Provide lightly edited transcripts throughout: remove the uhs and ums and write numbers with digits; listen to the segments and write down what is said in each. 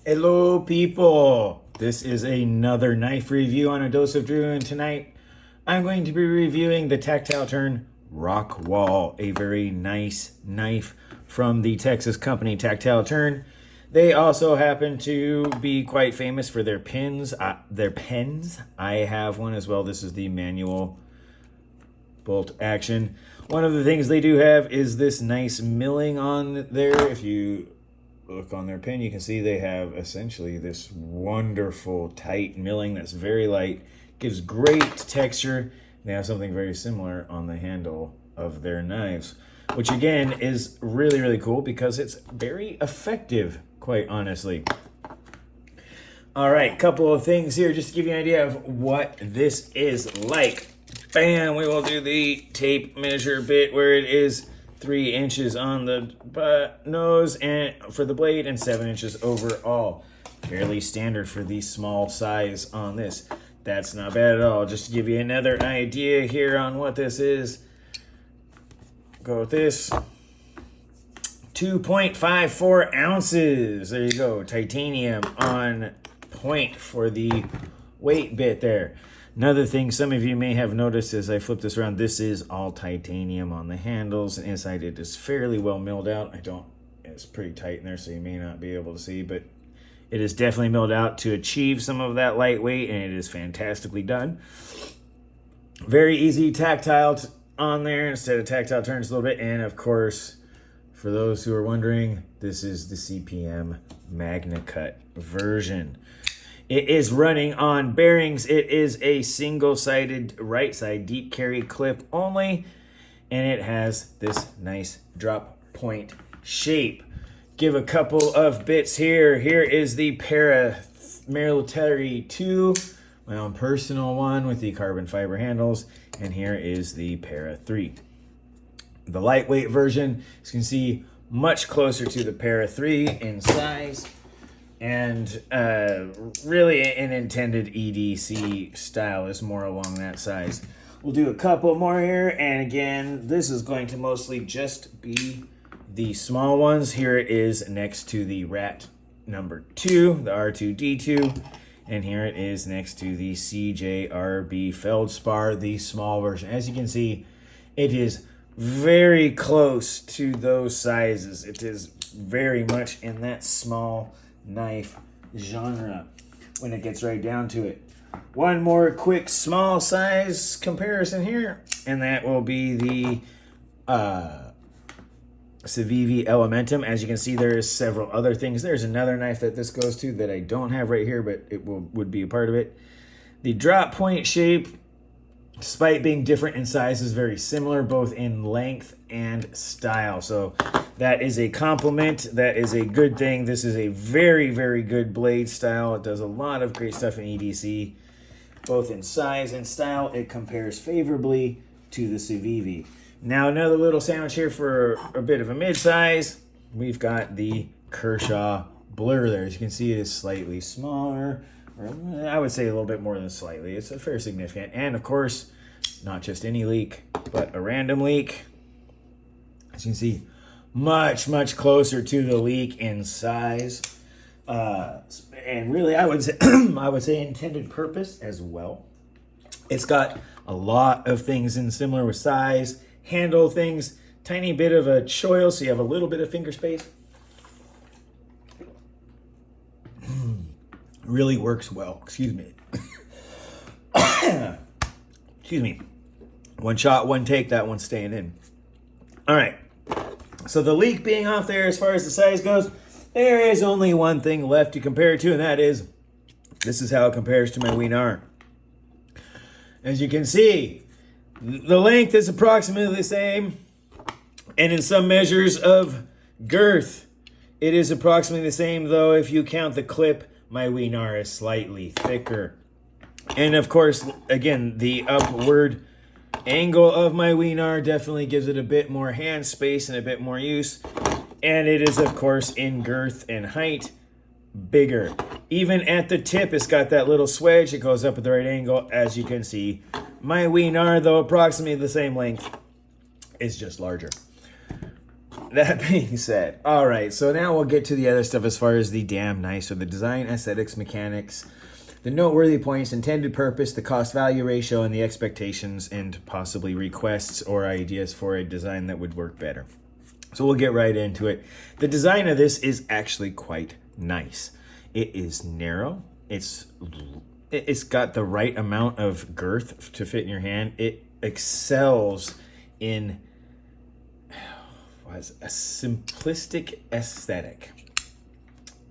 Hello people, this is another knife review on A Dose of Drew, and tonight I'm going to be reviewing the Tactile Turn Rockwall, a very nice knife from the Texas company Tactile Turn. They also happen to be quite famous for their pins, their pens. I have one as well. This is the manual bolt action. One of the things they do have is this nice milling on there. If you look on their pin, you can see they have essentially this wonderful tight milling that's very light, gives great texture. They have something very similar on the handle of their knives, which again is really, really cool because it's very effective, quite honestly. All right, couple of things here just to give you an idea of what this is like. Bam, we will do the tape measure bit where it is 3 inches on the nose and for the blade and 7 inches overall. Fairly standard for the small size on this. That's not bad at all. Just to give you another idea here on what this is, go with this. 2.54 ounces. There you go. Titanium on point for the weight bit there. Another thing some of you may have noticed as I flip this around, this is all titanium on the handles, and inside it is fairly well milled out. It's pretty tight in there, so you may not be able to see, but it is definitely milled out to achieve some of that lightweight, and it is fantastically done. Very easy tactile on there instead of tactile turns a little bit, and of course, for those who are wondering, this is the CPM MAGNACUT version. It is running on bearings. It is a single-sided right side deep carry clip only, and it has this nice drop point shape. Give a couple of bits here. Here is the Paramilitary 2, my own personal one with the carbon fiber handles, and here is the Para 3. The lightweight version, as you can see, much closer to the Para 3 in size. And really an intended EDC style is more along that size. We'll do a couple more here, and again, this is going to mostly just be the small ones. Here it is next to the Rat number 2, the R2D2, and here it is next to the CJRB Feldspar, the small version. As you can see, it is very close to those sizes. It is very much in that small knife genre when it gets right down to it. One more quick small size comparison here, and that will be the Civivi Elementum. As you can see, there's several other things. There's another knife that this goes to that I don't have right here, but it would be a part of it. The drop point shape, despite being different in size, is very similar both in length and style. So that is a compliment. That is a good thing. This is a very, very good blade style. It does a lot of great stuff in EDC. Both in size and style, it compares favorably to the Civivi. Now, another little sandwich here for a bit of a mid-size. We've got the Kershaw Blur there. As you can see, it is slightly smaller. Or I would say a little bit more than slightly. It's a fair significant. And, of course, not just any leak, but a random leak. As you can see, much, much closer to the leak in size. And really, I would say, I would say intended purpose as well. It's got a lot of things in similar with size, handle things, tiny bit of a choil, so you have a little bit of finger space. Really works well. Excuse me. Excuse me. One shot, one take, that one's staying in. All right. So the leak being off there as far as the size goes, there is only one thing left to compare it to, and that is, this is how it compares to my Wiener. As you can see, the length is approximately the same, and in some measures of girth, it is approximately the same, though if you count the clip, my Wiener is slightly thicker. And of course, again, the upward angle of my Wiener definitely gives it a bit more hand space and a bit more use. And it is, of course, in girth and height, bigger. Even at the tip, it's got that little swedge. It goes up at the right angle, as you can see. My Wiener, though approximately the same length, is just larger. that being said, all right, so now we'll get to the other stuff as far as the damn knife. So the design, aesthetics, mechanics, the noteworthy points, intended purpose, the cost-value ratio, and the expectations and possibly requests or ideas for a design that would work better. So we'll get right into it. The design of this is actually quite nice. It is narrow. It's got the right amount of girth to fit in your hand. It excels in a simplistic aesthetic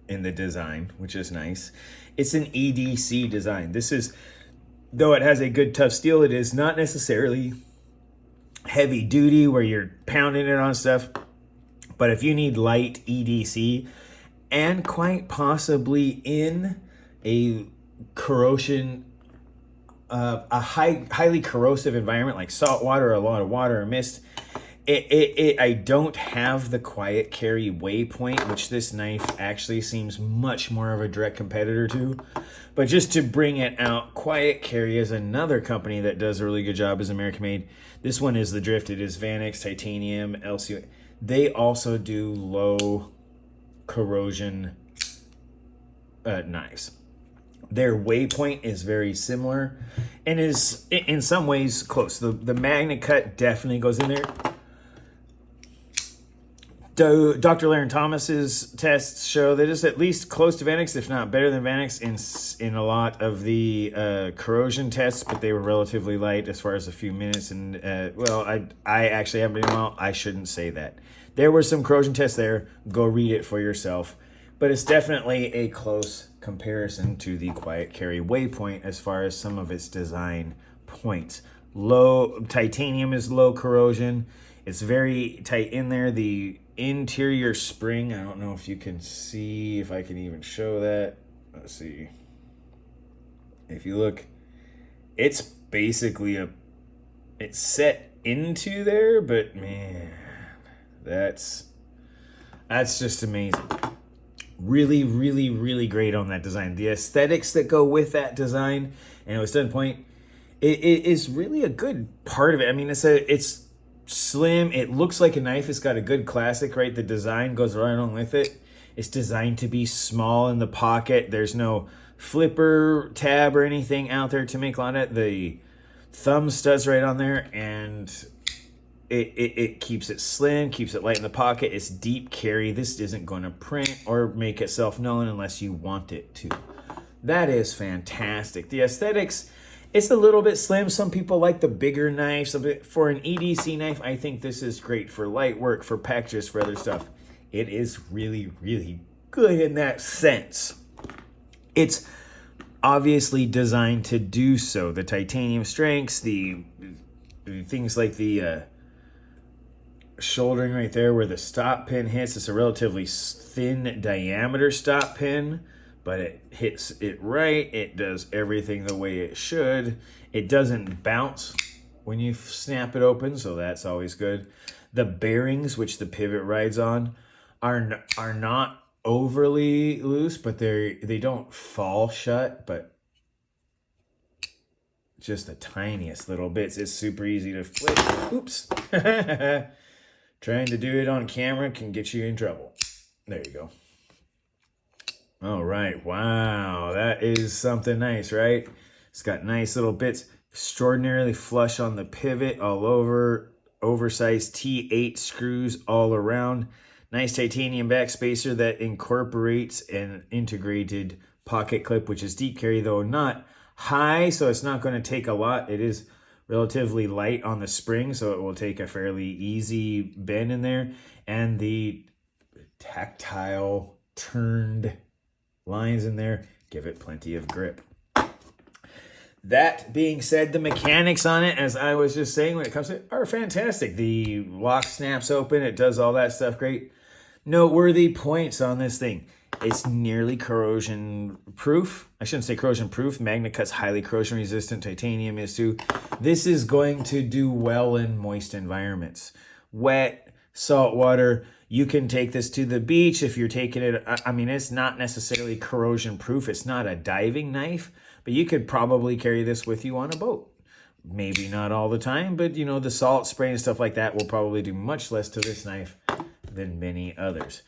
in the design, which is nice. It's an EDC design. This is, though it has a good tough steel, it is not necessarily heavy duty where you're pounding it on stuff. But if you need light EDC and quite possibly in a corrosion, a highly corrosive environment like salt water or a lot of water or mist, I don't have the quiet carry waypoint, which this knife actually seems much more of a direct competitor to. But just to bring it out, quiet carry is another company that does a really good job, is American made. This one is the Drift. It is Vanix, titanium, LC. They also do low corrosion knives. Their waypoint is very similar and is in some ways close. The MAGNACUT definitely goes in there. Dr. Laren Thomas's tests show that it's at least close to Vanix, if not better than Vanix in a lot of the corrosion tests, but they were relatively light as far as a few minutes. And well, I actually haven't been well. I shouldn't say that. There were some corrosion tests there. Go read it for yourself. But it's definitely a close comparison to the quiet carry waypoint as far as some of its design points. Low titanium is low corrosion. It's very tight in there. The interior spring, I don't know if you can see, if I can even show that. Let's see. If you look, it's basically it's set into there, but man, that's just amazing. Really, really, really great on that design. The aesthetics that go with that design, and it was done point, it is really a good part of it. I mean, it's slim. It looks like a knife. It's got a good classic, right? The design goes right on with it. It's designed to be small in the pocket. There's no flipper tab or anything out there to make a lot of it. The thumb studs right on there, and it keeps it slim, keeps it light in the pocket. It's deep carry. This isn't going to print or make itself known unless you want it to. That is fantastic. The aesthetics, it's a little bit slim. Some people like the bigger knives. For an EDC knife, I think this is great for light work, for packages, for other stuff. It is really, really good in that sense. It's obviously designed to do so. The titanium strengths, the things like the shouldering right there where the stop pin hits. It's a relatively thin diameter stop pin, but it hits it right. It does everything the way it should. It doesn't bounce when you snap it open, so that's always good. The bearings, which the pivot rides on, are not overly loose, but they don't fall shut, but just the tiniest little bits. It's super easy to flip. Oops. Trying to do it on camera can get you in trouble. There you go. All right. Wow. That is something nice, right? It's got nice little bits. Extraordinarily flush on the pivot all over. Oversized T8 screws all around. Nice titanium backspacer that incorporates an integrated pocket clip, which is deep carry, though not high, so it's not going to take a lot. It is relatively light on the spring, so it will take a fairly easy bend in there. And the tactile turned lines in there give it plenty of grip. That being said, the mechanics on it, as I was just saying when it comes to it, are fantastic. The lock snaps open. It does all that stuff great. Noteworthy points on this thing. It's nearly corrosion proof. I shouldn't say corrosion proof. MAGNACUT's highly corrosion resistant. Titanium is too. This is going to do well in moist environments. Wet, salt water. You can take this to the beach if you're taking it. I mean, it's not necessarily corrosion proof. It's not a diving knife, but you could probably carry this with you on a boat. Maybe not all the time, but you know, the salt spray and stuff like that will probably do much less to this knife than many others.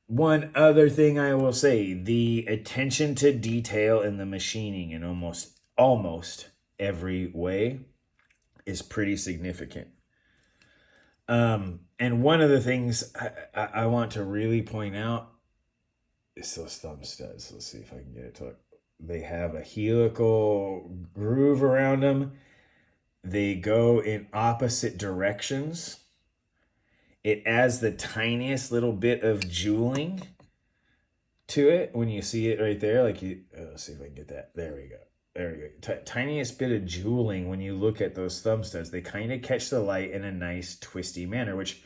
One other thing I will say, the attention to detail in the machining in almost every way is pretty significant. And one of the things I want to really point out is those thumb studs. Let's see if I can get it to look. They have a helical groove around them. They go in opposite directions. It adds the tiniest little bit of jeweling to it when you see it right there. Like let's see if I can get that. There we go. There we go. Tiniest bit of jeweling when you look at those thumb studs. They kind of catch the light in a nice twisty manner, which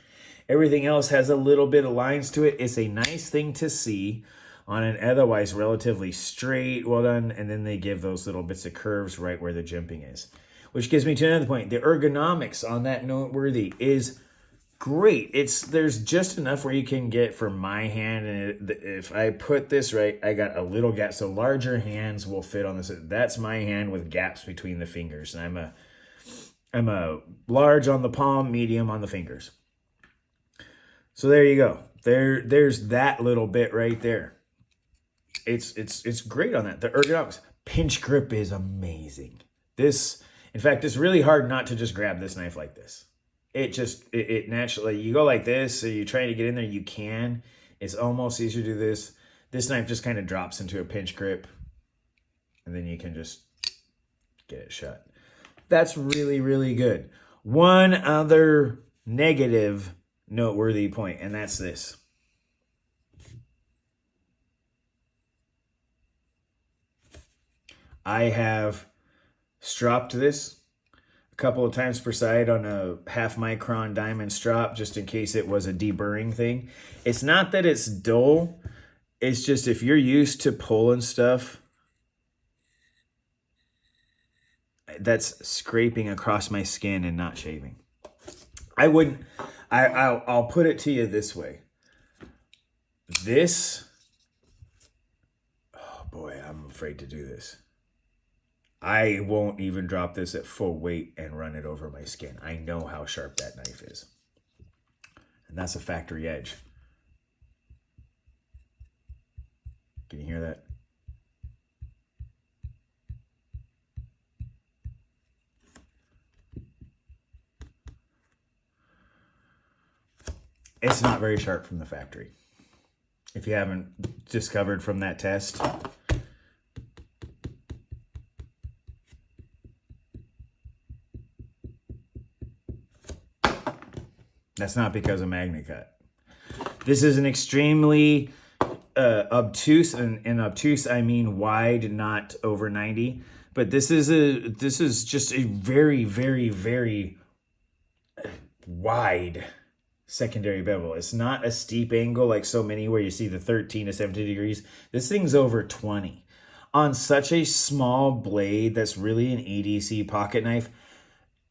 everything else has a little bit of lines to it. It's a nice thing to see on an otherwise relatively straight, well done, and then they give those little bits of curves right where the jimping is. Which gives me to another point. The ergonomics on that noteworthy is great. There's just enough where you can get for my hand, and if I put this right, I got a little gap, so larger hands will fit on this. That's my hand with gaps between the fingers, and I'm a large on the palm, medium on the fingers. So there you go. There's that little bit right there. It's great on that. The ergonomics. Pinch grip is amazing. In fact, it's really hard not to just grab this knife like this. It naturally, you go like this, so you're trying to get in there, you can. It's almost easier to do this. This knife just kind of drops into a pinch grip, and then you can just get it shut. That's really, really good. One other negative noteworthy point, and that's this. I have stropped this a couple of times per side on a 1/2 micron diamond strop just in case it was a deburring thing. It's not that it's dull. It's just if you're used to pulling stuff that's scraping across my skin and not shaving. I'll put it to you this way. Oh boy, I'm afraid to do this. I won't even drop this at full weight and run it over my skin. I know how sharp that knife is. And that's a factory edge. Can you hear that? It's not very sharp from the factory. If you haven't discovered from that test, that's not because of MAGNACUT. This is an extremely obtuse, and obtuse I mean wide, not over 90. But this is just a very, very, very wide secondary bevel. It's not a steep angle like so many where you see the 13 to 17 degrees. This thing's over 20. On such a small blade that's really an EDC pocket knife,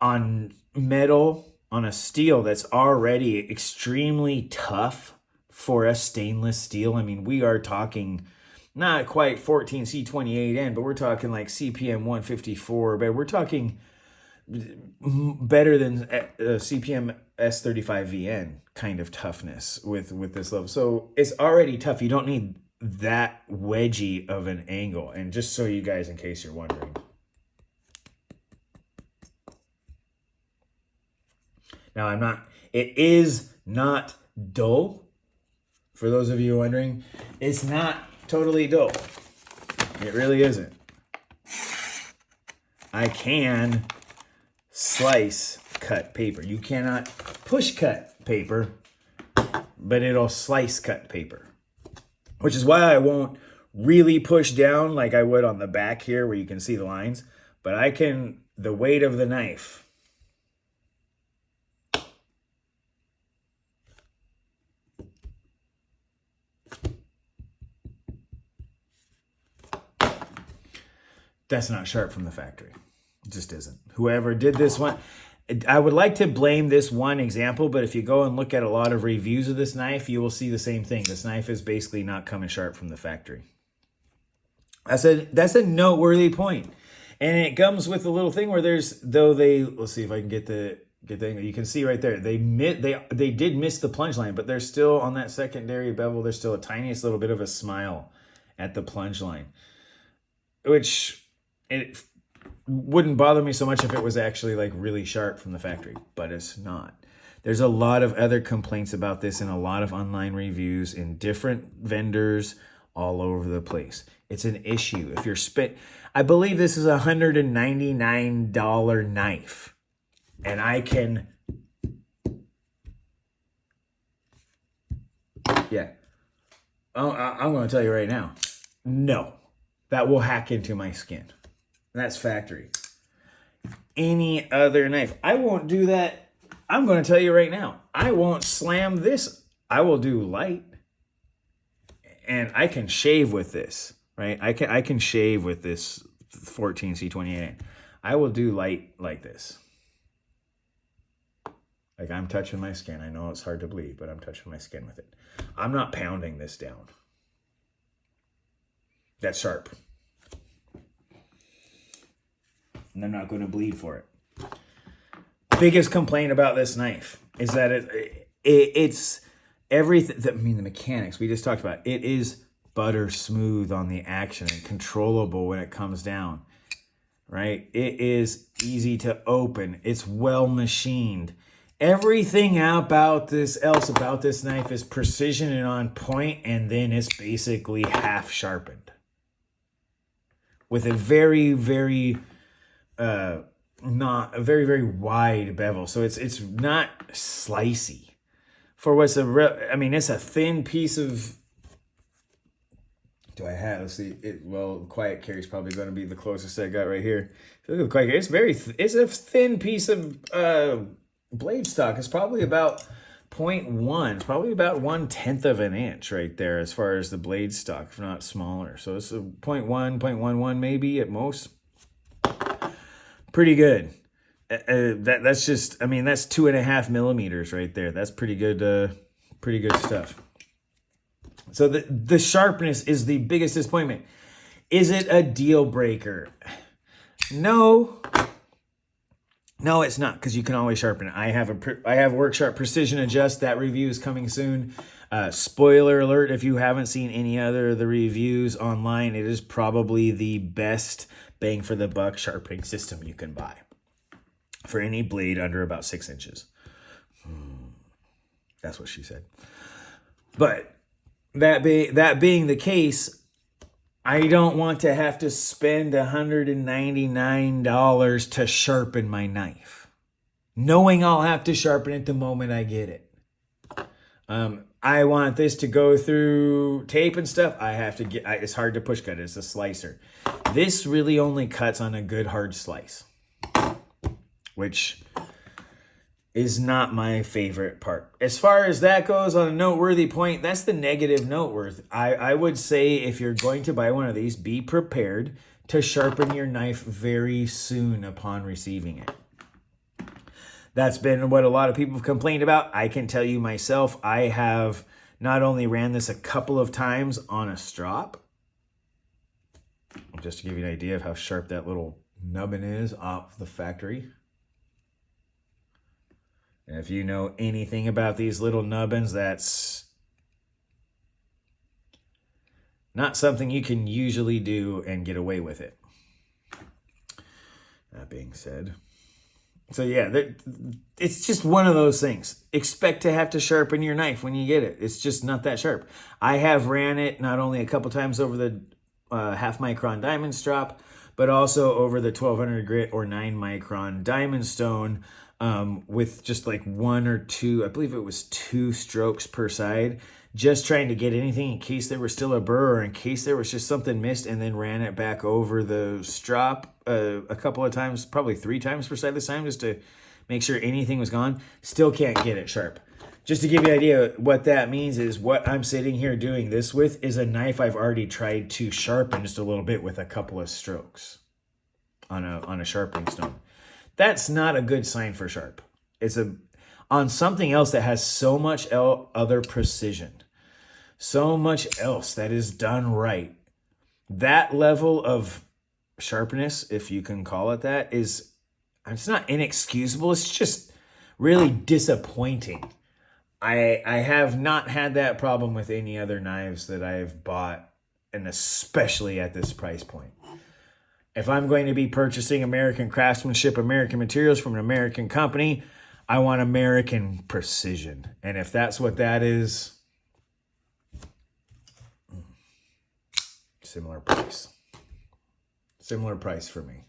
on metal, on a steel that's already extremely tough for a stainless steel. I mean, we are talking not quite 14C28N, but we're talking like CPM 154, but we're talking better than CPM S35VN kind of toughness with this level. So it's already tough. You don't need that wedgy of an angle. And just so you guys, in case you're wondering. Now, it is not dull. For those of you wondering, it's not totally dull. It really isn't. I can slice cut paper. You cannot push cut paper, but it'll slice cut paper. Which is why I won't really push down like I would on the back here where you can see the lines. But I can, the weight of the knife, that's not sharp from the factory. It just isn't. Whoever did this one, I would like to blame this one example, but if you go and look at a lot of reviews of this knife, you will see the same thing. This knife is basically not coming sharp from the factory. That's a noteworthy point. And it comes with a little thing where let's see if I can get Good thing you can see right there. They did miss the plunge line, but they're still on that secondary bevel. There's still a tiniest little bit of a smile at the plunge line, which it wouldn't bother me so much if it was actually like really sharp from the factory, but it's not. There's a lot of other complaints about this in a lot of online reviews in different vendors all over the place. It's an issue. If you're I believe this is a $199 knife. And I can, yeah, I'm going to tell you right now, no, that will hack into my skin. That's factory. Any other knife, I won't do that. I'm going to tell you right now, I won't slam this. I will do light, and I can shave with this, right? I can shave with this 14C28. I will do light like this. Like I'm touching my skin. I know it's hard to believe, but I'm touching my skin with it. I'm not pounding this down. That's sharp. And I'm not going to bleed for it. Biggest complaint about this knife is that it's everything. I mean, the mechanics we just talked about. It is butter smooth on the action and controllable when it comes down. Right? It is easy to open. It's well machined. Everything about this knife is precision and on point, and then it's basically half sharpened with a very, very not a very, very wide bevel. So it's not slicey for what's I mean, it's a thin piece of. Do I have? Let's see. Well, quiet carry is probably going to be the closest I got right here. Look at the quiet carry. It's a thin piece of blade stock. It's probably about 0.1. It's probably about 1/10 of an inch right there as far as the blade stock, if not smaller. So it's a 0.1, 0.11 maybe at most. Pretty good. That's just. I mean, that's 2.5 millimeters right there. That's pretty good. Pretty good stuff. So the sharpness is the biggest disappointment. Is it a deal breaker? No. No, it's not, because you can always sharpen it. I have Work Sharp Precision Adjust. That review is coming soon. Spoiler alert, if you haven't seen any other of the reviews online, it is probably the best bang for the buck sharpening system you can buy for any blade under about 6 inches. That's what she said. But that being the case, I don't want to have to spend $199 to sharpen my knife, knowing I'll have to sharpen it the moment I get it. I want this to go through tape and stuff. It's hard to push cut. It's a slicer. This really only cuts on a good hard slice, which is not my favorite part. As far as that goes, on a noteworthy point, that's the negative noteworthy. I would say if you're going to buy one of these, be prepared to sharpen your knife very soon upon receiving it. That's been what a lot of people have complained about. I can tell you myself, I have not only ran this a couple of times on a strop, just to give you an idea of how sharp that little nubbin is off the factory. And if you know anything about these little nubbins, that's not something you can usually do and get away with it. That being said, so yeah, it's just one of those things. Expect to have to sharpen your knife when you get it. It's just not that sharp. I have ran it not only a couple times over the 0.5 micron diamond strop, but also over the 1200 grit or 9 micron diamond stone. With just like 1 or 2, I believe it was 2 strokes per side, just trying to get anything in case there was still a burr or in case there was just something missed, and then ran it back over the strop a couple of times, probably 3 times per side this time, just to make sure anything was gone. Still can't get it sharp. Just to give you an idea, what that means is what I'm sitting here doing this with is a knife I've already tried to sharpen just a little bit with a couple of strokes on a sharpening stone. That's not a good sign for sharp. It's on something else that has so much other precision, so much else that is done right. That level of sharpness, if you can call it that, it's not inexcusable. It's just really disappointing. I have not had that problem with any other knives that I've bought, and especially at this price point. If I'm going to be purchasing American craftsmanship, American materials from an American company, I want American precision. And if that's what that is, similar price. Similar price for me.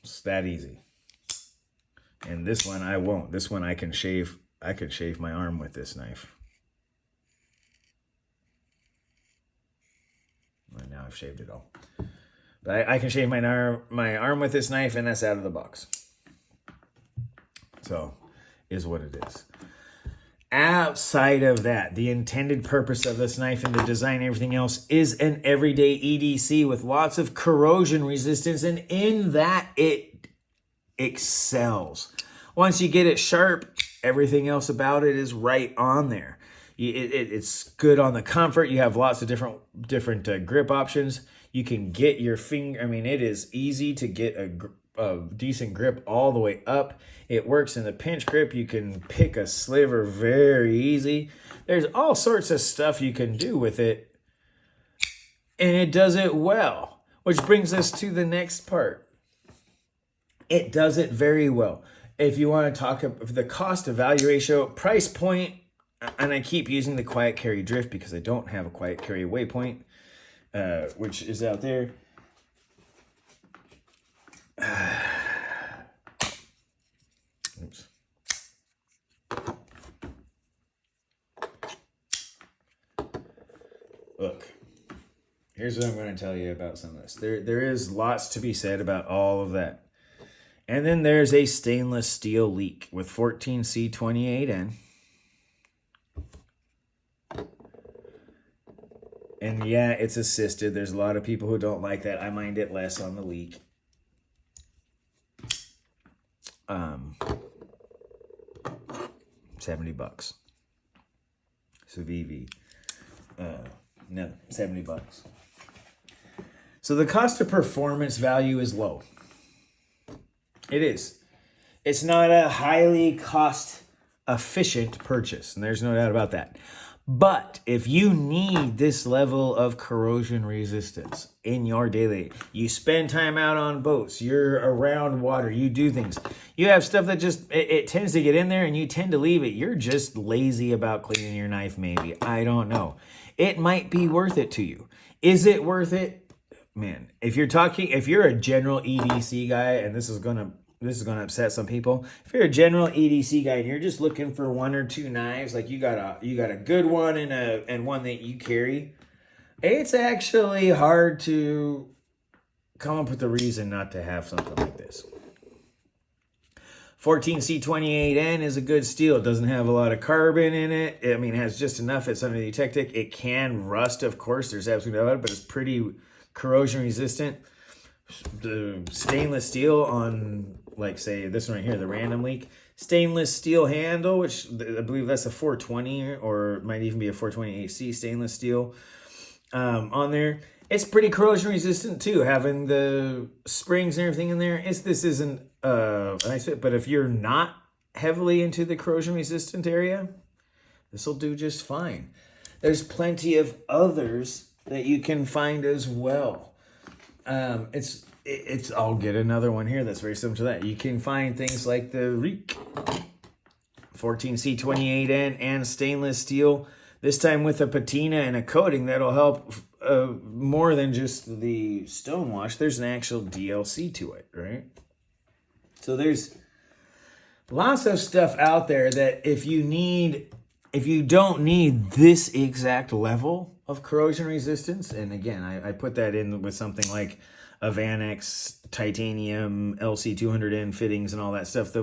It's that easy. And this one I won't. This one I can shave my arm with this knife. Right now I've shaved it all. But I can shave my arm with this knife, and that's out of the box. So, is what it is. Outside of that, the intended purpose of this knife and the design and everything else is an everyday EDC with lots of corrosion resistance, and in that it excels. Once you get it sharp, everything else about it is right on there. It's good on the comfort. You have lots of different grip options. You can get your finger, I mean, it is easy to get a decent grip all the way up. It works in the pinch grip. You can pick a sliver very easy. There's all sorts of stuff you can do with it, and it does it well, which brings us to the next part. It does it very well. If you want to talk about the cost to value ratio, price point, and I keep using the quiet carry drift because I don't have a quiet carry waypoint, which is out there. Oops. Look, here's what I'm going to tell you about some of this. There is lots to be said about all of that. And then there's a stainless steel leak with 14C28N. And yeah, it's assisted. There's a lot of people who don't like that. I mind it less on the leak. $70. So VV. No, $70. So the cost of performance value is low. It is. It's not a highly cost efficient purchase, and there's no doubt about that. But if you need this level of corrosion resistance in your daily, you spend time out on boats, you're around water, you do things, you have stuff that just, it tends to get in there and you tend to leave it. You're just lazy about cleaning your knife, maybe. I don't know. It might be worth it to you. Is it worth it? Man, if you're a general EDC guy, and this is gonna upset some people. If you're a general EDC guy and you're just looking for one or two knives, like you got a good one and one that you carry, it's actually hard to come up with a reason not to have something like this. 14C28N is a good steel. It doesn't have a lot of carbon in it. I mean, it has just enough. It's under the eutectic. It can rust, of course. There's absolutely no doubt, but it's pretty corrosion resistant. The stainless steel on, like, say this one right here, the random leak, stainless steel handle, which I believe that's a 420 or it might even be a 428C stainless steel on there. It's pretty corrosion resistant too, having the springs and everything in there. This isn't a nice fit, but if you're not heavily into the corrosion resistant area, this will do just fine. There's plenty of others that you can find as well. I'll get another one here that's very similar to that. You can find things like the Reek 14C28N and stainless steel, this time with a patina and a coating that'll help more than just the stonewash. There's an actual DLC to it, right? So there's lots of stuff out there that if you don't need this exact level of corrosion resistance, and again, I put that in with something like a Vanex titanium LC200N fittings and all that stuff.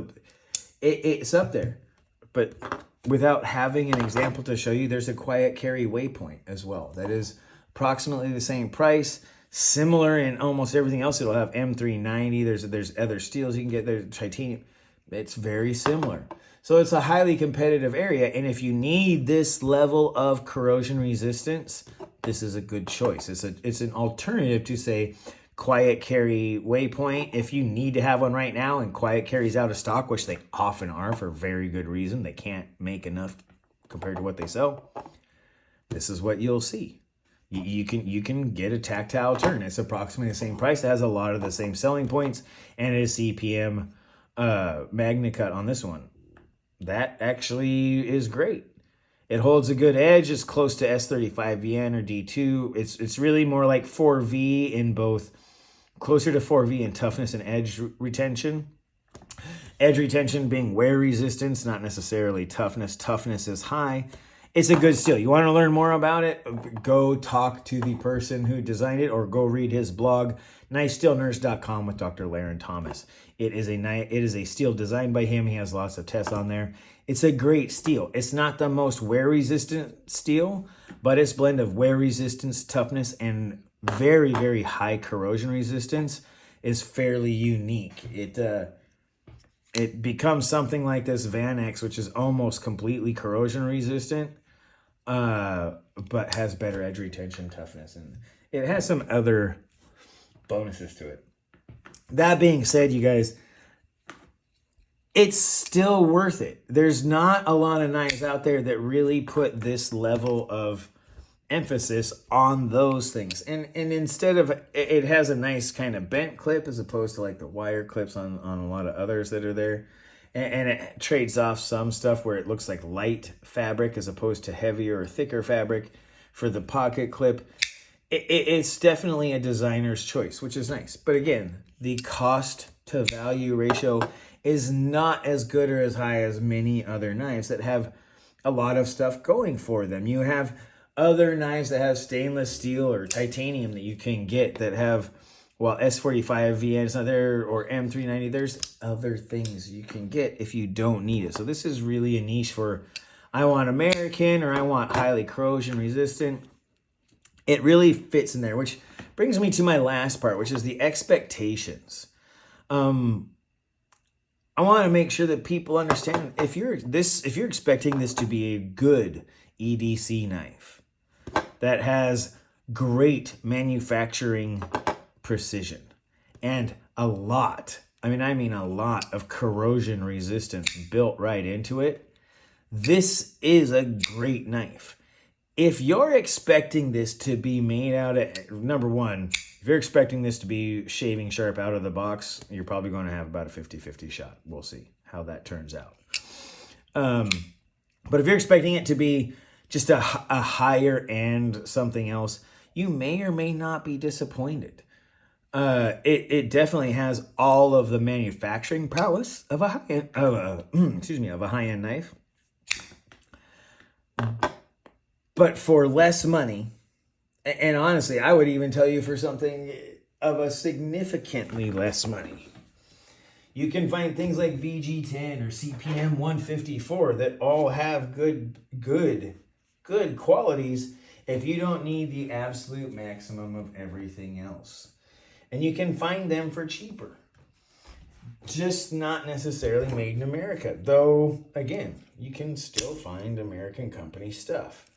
It's up there. But without having an example to show you, there's a quiet carry waypoint as well. That is approximately the same price, similar in almost everything else. It'll have M390. There's other steels you can get. There's titanium. It's very similar. So it's a highly competitive area. And if you need this level of corrosion resistance, this is a good choice. It's an alternative to, say, quiet carry waypoint. If you need to have one right now and quiet carry's out of stock, which they often are for very good reason, they can't make enough compared to what they sell, this is what you'll see. You can get a tactile turn. It's approximately the same price. It has a lot of the same selling points, and it is CPM MAGNACUT on this one. That actually is great. It holds a good edge. It's close to S35VN or D2. It's really more like 4V in both, closer to 4V in toughness and edge retention. Edge retention being wear resistance, not necessarily toughness. Toughness is high. It's a good steel. You want to learn more about it? Go talk to the person who designed it, or go read his blog, knifesteelnerds.com, with Dr. Laren Thomas. It is a steel designed by him. He has lots of tests on there. It's a great steel. It's not the most wear-resistant steel, but its blend of wear resistance, toughness, and very, very high corrosion resistance is fairly unique. It becomes something like this Vanex, which is almost completely corrosion resistant, but has better edge retention, toughness, and it has some other bonuses to it. That being said, you guys, it's still worth it. There's not a lot of knives out there that really put this level of emphasis on those things. And instead of, it has a nice kind of bent clip as opposed to like the wire clips on a lot of others that are there. And it trades off some stuff where it looks like light fabric as opposed to heavier or thicker fabric for the pocket clip. It's definitely a designer's choice, which is nice. But again, the cost to value ratio is not as good or as high as many other knives that have a lot of stuff going for them. You have other knives that have stainless steel or titanium that you can get that have, well, S45VN is not there, or M390. There's other things you can get if you don't need it. So this is really a niche for, I want American or I want highly corrosion resistant. It really fits in there, which brings me to my last part, which is the expectations. I want to make sure that people understand, if you're expecting this to be a good EDC knife that has great manufacturing precision and a lot, I mean a lot of corrosion resistance built right into it, this is a great knife. If you're expecting this to be made out of, number one, if you're expecting this to be shaving sharp out of the box, you're probably going to have about a 50-50 shot. We'll see how that turns out. But if you're expecting it to be just a higher end something else, you may or may not be disappointed. It definitely has all of the manufacturing prowess of a high-end, of a high-end knife. But for less money, and honestly, I would even tell you for something of a significantly less money, you can find things like VG10 or CPM 154 that all have good qualities if you don't need the absolute maximum of everything else. And you can find them for cheaper. Just not necessarily made in America. Though, again, you can still find American company stuff.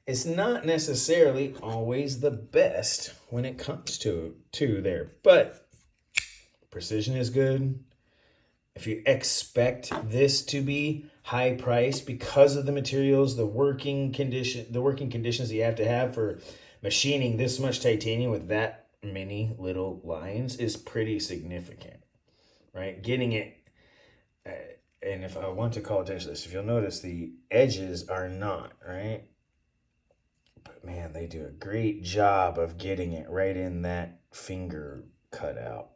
It's not necessarily always the best when it comes to there, but precision is good. If you expect this to be high price because of the materials, the working conditions that you have to have for machining this much titanium with that many little lines is pretty significant, right? Getting it, and if I want to call attention to this, if you'll notice, the edges are not, right? But man, they do a great job of getting it right in that finger cutout.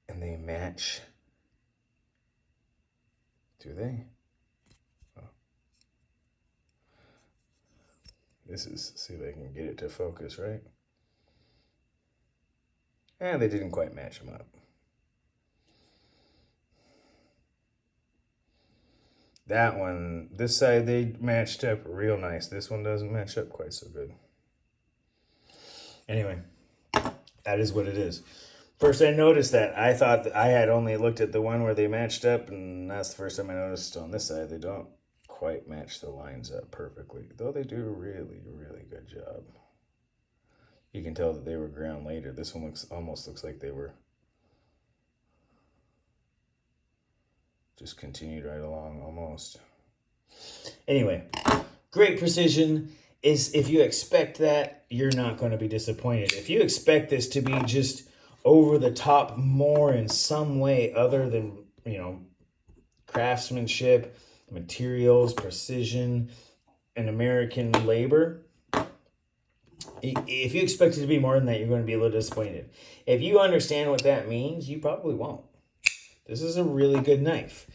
And they match. Do they? Oh. See if I can get it to focus, right? And they didn't quite match them up. That one, this side, they matched up real nice. This one doesn't match up quite so good. Anyway, that is what it is. First I noticed that. I thought that I had only looked at the one where they matched up, and that's the first time I noticed on this side they don't quite match the lines up perfectly. Though they do a really, really good job. You can tell that they were ground later. This one almost looks like they were just continued right along almost. Anyway, great precision. Is if you expect that, you're not going to be disappointed. If you expect this to be just over the top more in some way other than, craftsmanship, materials, precision, and American labor, if you expect it to be more than that, you're going to be a little disappointed. If you understand what that means, you probably won't. This is a really good knife.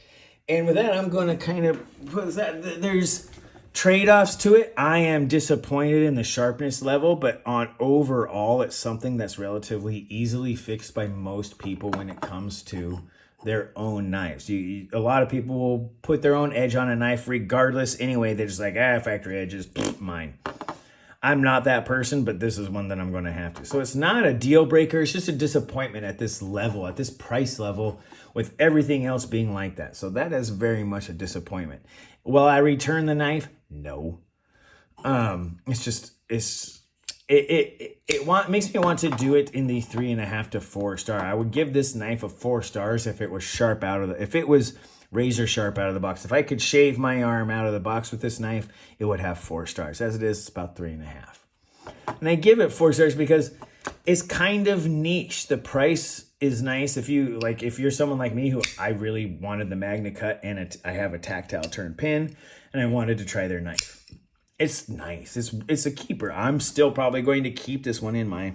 And with that, I'm going to kind of put that. There's trade-offs to it. I am disappointed in the sharpness level, but on overall, it's something that's relatively easily fixed by most people when it comes to their own knives. A lot of people will put their own edge on a knife regardless. Anyway, they're just like, factory edges, mine. I'm not that person, but this is one that I'm going to have to. So it's not a deal breaker. It's just a disappointment at this level, at this price level, with everything else being like that. So that is very much a disappointment. Will I return the knife? No. It makes me want to do it in the 3.5 to 4 star. I would give this knife a 4 stars if it was sharp if it was razor sharp out of the box. If I could shave my arm out of the box with this knife, it would have 4 stars. As it is, it's about 3.5. And I give it 4 stars because it's kind of niche. The price is nice. If you're someone like me who I really wanted the MAGNACUT and I have a tactile turn pin and I wanted to try their knife. It's nice. It's a keeper. I'm still probably going to keep this one in my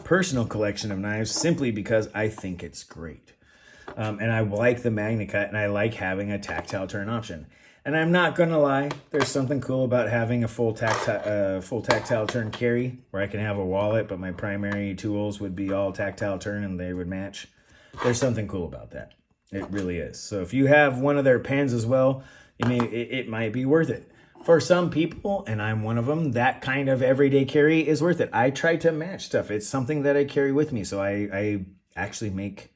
personal collection of knives simply because I think it's great. And I like the MAGNACUT, and I like having a tactile turn option. And I'm not going to lie, there's something cool about having a full tactile turn carry where I can have a wallet, but my primary tools would be all tactile turn and they would match. There's something cool about that. It really is. So if you have one of their pens as well, it might be worth it. For some people, and I'm one of them, that kind of everyday carry is worth it. I try to match stuff. It's something that I carry with me, so I actually make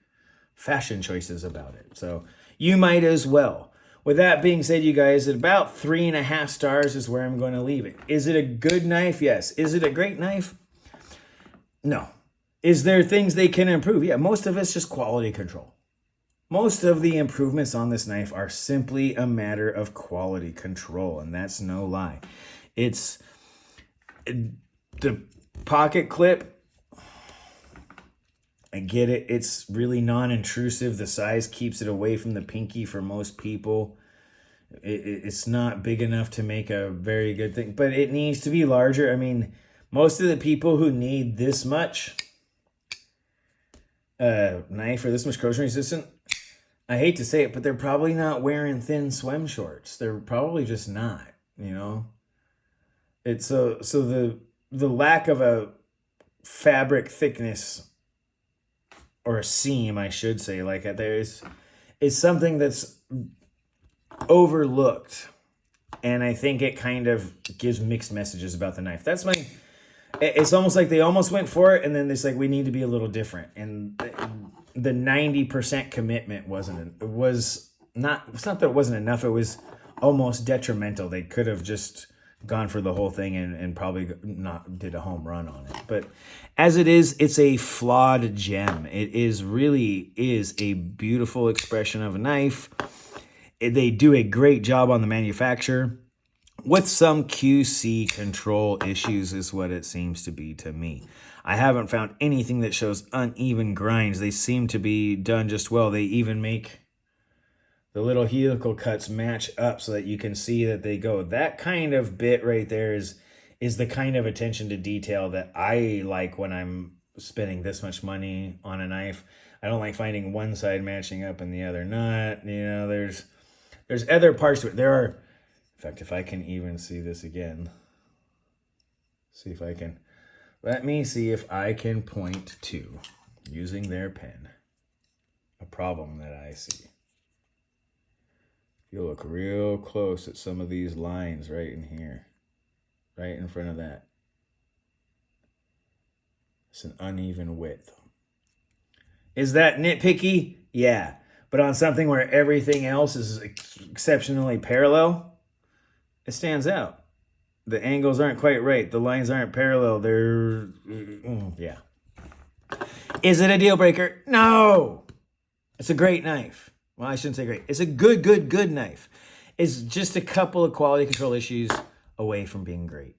fashion choices about it. So you might as well. With that being said, you guys, at about 3.5 stars is where I'm going to leave it. Is it a good knife? Yes. Is it a great knife? No. Is there things they can improve? Yeah, most of it's just quality control. Most of the improvements on this knife are simply a matter of quality control, and that's no lie. It's the pocket clip. I get it. It's really non-intrusive. The size keeps it away from the pinky for most people. It's not big enough to make a very good thing, but it needs to be larger. I mean, most of the people who need this much knife or this much corrosion resistant, I hate to say it, but they're probably not wearing thin swim shorts. They're probably just not, It's so the lack of a fabric thickness or a seam, I should say, like is something that's overlooked. And I think it kind of gives mixed messages about the knife. It's almost like they almost went for it, and then it's like, we need to be a little different. And the 90% commitment it's not that it wasn't enough, it was almost detrimental. They could have just gone for the whole thing and probably not did a home run on it. But as it is, it's a flawed gem. It really is a beautiful expression of a knife. They do a great job on the manufacture with some QC control issues is what it seems to be to me. I haven't found anything that shows uneven grinds. They seem to be done just well. They even make the little helical cuts match up so that you can see that they go. That kind of bit right there is the kind of attention to detail that I like when I'm spending this much money on a knife. I don't like finding one side matching up and the other not. There's other parts to it. There are, in fact, if I can even see this again, let me see if I can point to, using their pen, a problem that I see. If you look real close at some of these lines right in here, right in front of that, it's an uneven width. Is that nitpicky? Yeah. But on something where everything else is exceptionally parallel, it stands out. The angles aren't quite right. The lines aren't parallel. They're, yeah. Is it a deal breaker? No. It's a great knife. Well, I shouldn't say great. It's a good knife. It's just a couple of quality control issues away from being great.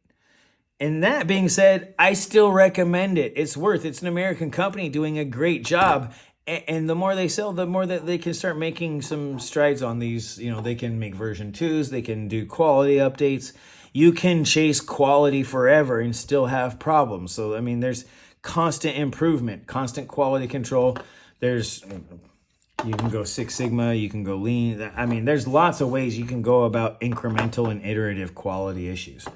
And that being said, I still recommend it. It's an American company doing a great job. And the more they sell, the more that they can start making some strides on these. You know, they can make version 2s. They can do quality updates. You can chase quality forever and still have problems. So, I mean, there's constant improvement, constant quality control. You can go Six Sigma, you can go lean. I mean, there's lots of ways you can go about incremental and iterative quality issues.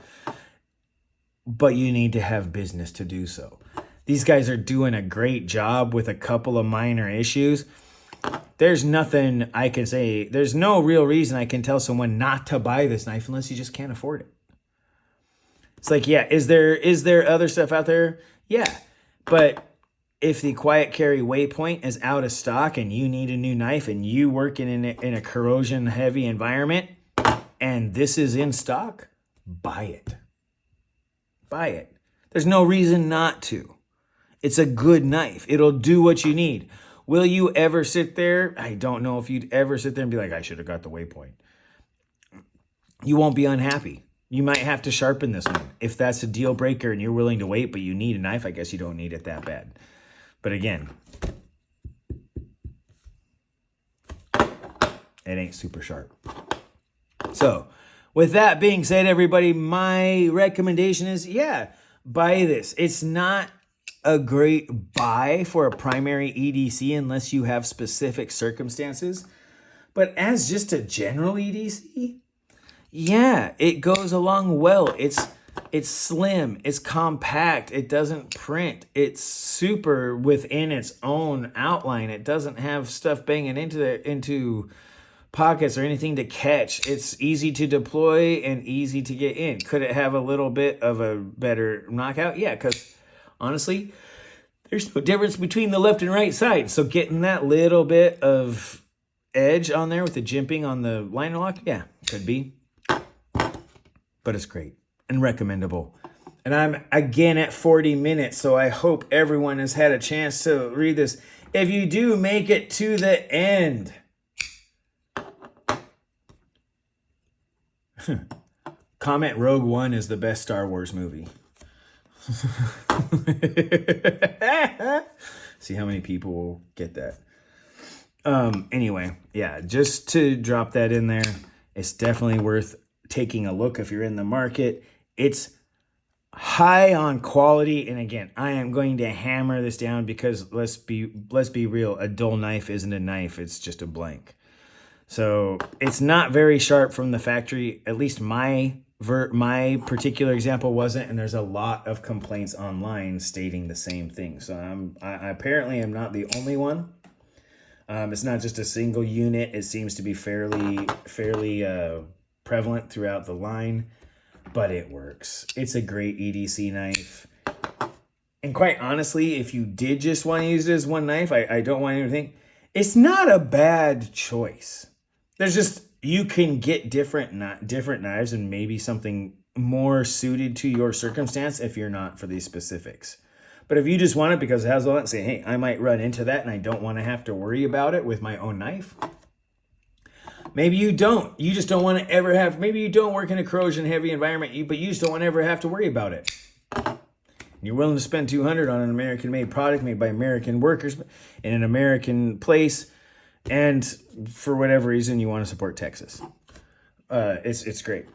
But you need to have business to do so. These guys are doing a great job with a couple of minor issues. There's nothing I can say. There's no real reason I can tell someone not to buy this knife unless you just can't afford it. It's like, yeah, is there other stuff out there? Yeah, but if the quiet carry waypoint is out of stock and you need a new knife and you work in a corrosion heavy environment and this is in stock, buy it. Buy it. There's no reason not to. It's a good knife. It'll do what you need. Will you ever sit there? I don't know if you'd ever sit there and be like, I should have got the waypoint. You won't be unhappy. You might have to sharpen this one. If that's a deal breaker and you're willing to wait, but you need a knife, I guess you don't need it that bad. But again, it ain't super sharp. So, with that being said, everybody, my recommendation is, yeah, buy this. It's not a great buy for a primary EDC unless you have specific circumstances. But as just a general EDC, yeah, it goes along well. It's slim, it's compact, it doesn't print, it's super within its own outline. It doesn't have stuff banging into pockets or anything to catch. It's easy to deploy and easy to get in. Could it have a little bit of a better knockout? Yeah, because honestly, there's no difference between the left and right side. So getting that little bit of edge on there with the jimping on the liner lock, yeah, could be. But it's great and recommendable. And I'm again at 40 minutes, so I hope everyone has had a chance to read this. If you do make it to the end, comment Rogue One is the best Star Wars movie. See how many people will get that. Anyway, yeah, just to drop that in there, it's definitely worth taking a look if you're in the market. It's high on quality, and again, I am going to hammer this down because let's be real, a dull knife isn't a knife, it's just a blank. So it's not very sharp from the factory. At least my particular example wasn't, and there's a lot of complaints online stating the same thing. So I apparently am not the only one. It's not just a single unit. It seems to be fairly prevalent throughout the line, but it works. It's a great EDC knife. And quite honestly, if you did just want to use it as one knife, I don't want you to think, it's not a bad choice. There's just, you can get different knives and maybe something more suited to your circumstance if you're not for these specifics. But if you just want it because it has all that, say, hey, I might run into that and I don't want to have to worry about it with my own knife. Maybe you don't. You just don't want to ever have, maybe you don't work in a corrosion heavy environment, but you just don't want to ever have to worry about it. You're willing to spend $200 on an American made product made by American workers in an American place. And for whatever reason, you want to support Texas. It's great.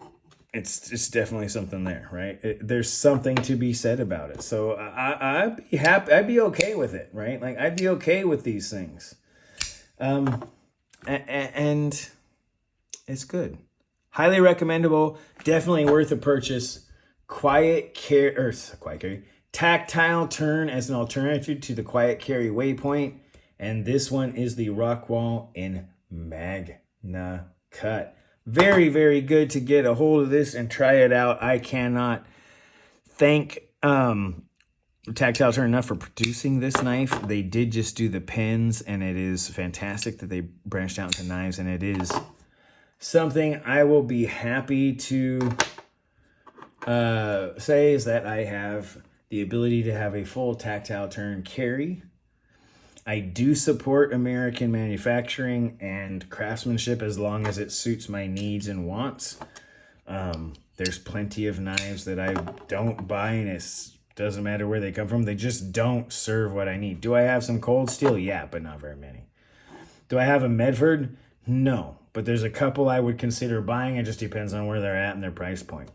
It's definitely something there, right? There's something to be said about it. So I'd be happy. I'd be okay with it, right? Like I'd be okay with these things. And it's good. Highly recommendable. Definitely worth a purchase. Tactile turn as an alternative to the quiet carry waypoint. And this one is the Rockwall in MAGNACUT. Very, very good to get a hold of this and try it out. I cannot thank Tactile Turn enough for producing this knife. They did just do the pins, and it is fantastic that they branched out into knives, and it is something I will be happy to say is that I have the ability to have a full tactile turn carry. I do support American manufacturing and craftsmanship as long as it suits my needs and wants. There's plenty of knives that I don't buy, and it doesn't matter where they come from. They just don't serve what I need. Do I have some cold steel? Yeah, but not very many. Do I have a Medford? No, but there's a couple I would consider buying. It just depends on where they're at and their price point.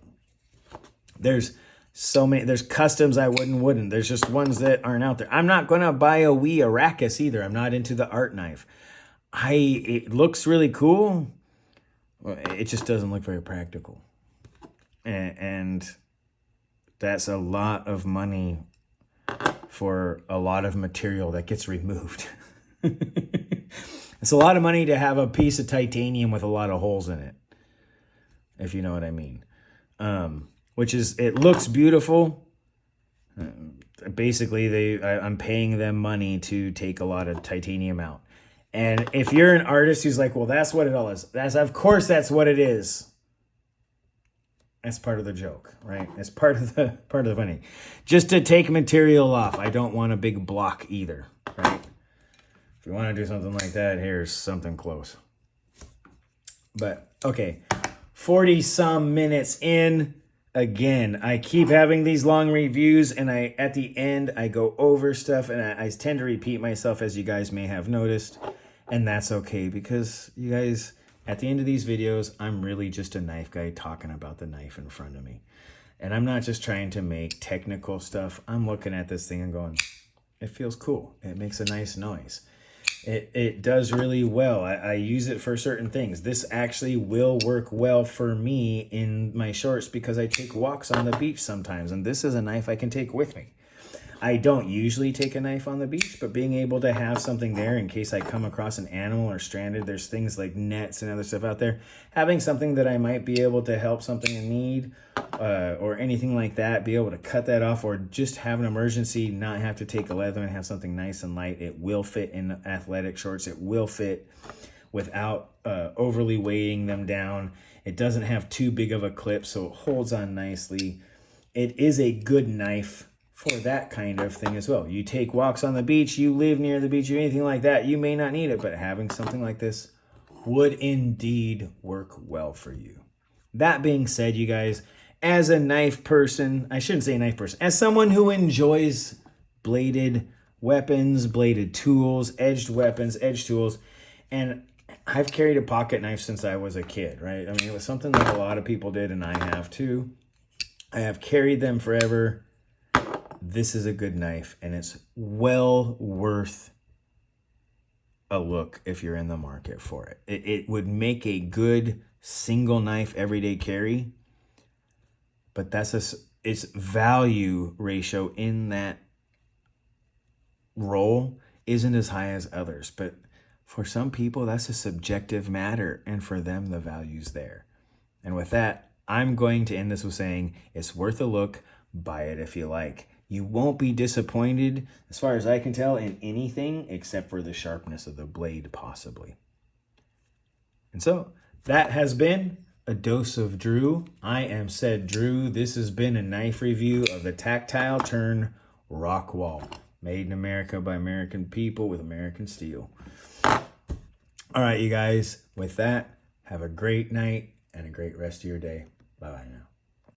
There's so many. There's customs I wouldn't. There's just ones that aren't out there. I'm not going to buy a wee Arrakis either. I'm not into the art knife. It looks really cool. It just doesn't look very practical. And that's a lot of money for a lot of material that gets removed. It's a lot of money to have a piece of titanium with a lot of holes in it, if you know what I mean. It looks beautiful. Basically, I'm paying them money to take a lot of titanium out. And if you're an artist who's like, well, that's what it all is. Of course that's what it is. That's part of the joke, right? It's part of the funny. Just to take material off. I don't want a big block either, right? If you want to do something like that, here's something close. But okay, 40 some minutes in. Again, I keep having these long reviews, and at the end I go over stuff, and I tend to repeat myself, as you guys may have noticed, and that's okay, because you guys, at the end of these videos, I'm really just a knife guy talking about the knife in front of me. And I'm not just trying to make technical stuff. I'm looking at this thing and going, it feels cool. It makes a nice noise. It does really well. I use it for certain things. This actually will work well for me in my shorts because I take walks on the beach sometimes. And this is a knife I can take with me. I don't usually take a knife on the beach, but being able to have something there in case I come across an animal or stranded, there's things like nets and other stuff out there. Having something that I might be able to help something in need or anything like that, be able to cut that off, or just have an emergency, not have to take a leather and have something nice and light. It will fit in athletic shorts. It will fit without overly weighing them down. It doesn't have too big of a clip, so it holds on nicely. It is a good knife for that kind of thing as well. You take walks on the beach, you live near the beach, or anything like that, you may not need it, but having something like this would indeed work well for you. That being said, you guys, as a knife person, I shouldn't say knife person, as someone who enjoys bladed weapons, bladed tools, edged weapons, edged tools, and I've carried a pocket knife since I was a kid, right? I mean, it was something that a lot of people did, and I have too. I have carried them forever. This is a good knife, and it's well worth a look if you're in the market for it. It would make a good single knife everyday carry, but its value ratio in that role isn't as high as others. But for some people, that's a subjective matter, and for them, the value's there. And with that, I'm going to end this with saying it's worth a look. Buy it if you like. You won't be disappointed, as far as I can tell, in anything except for the sharpness of the blade, possibly. And so, that has been a dose of Drew. I am said Drew. This has been a knife review of the Tactile Turn Rockwall. Made in America by American people with American steel. All right, you guys. With that, have a great night and a great rest of your day. Bye-bye now.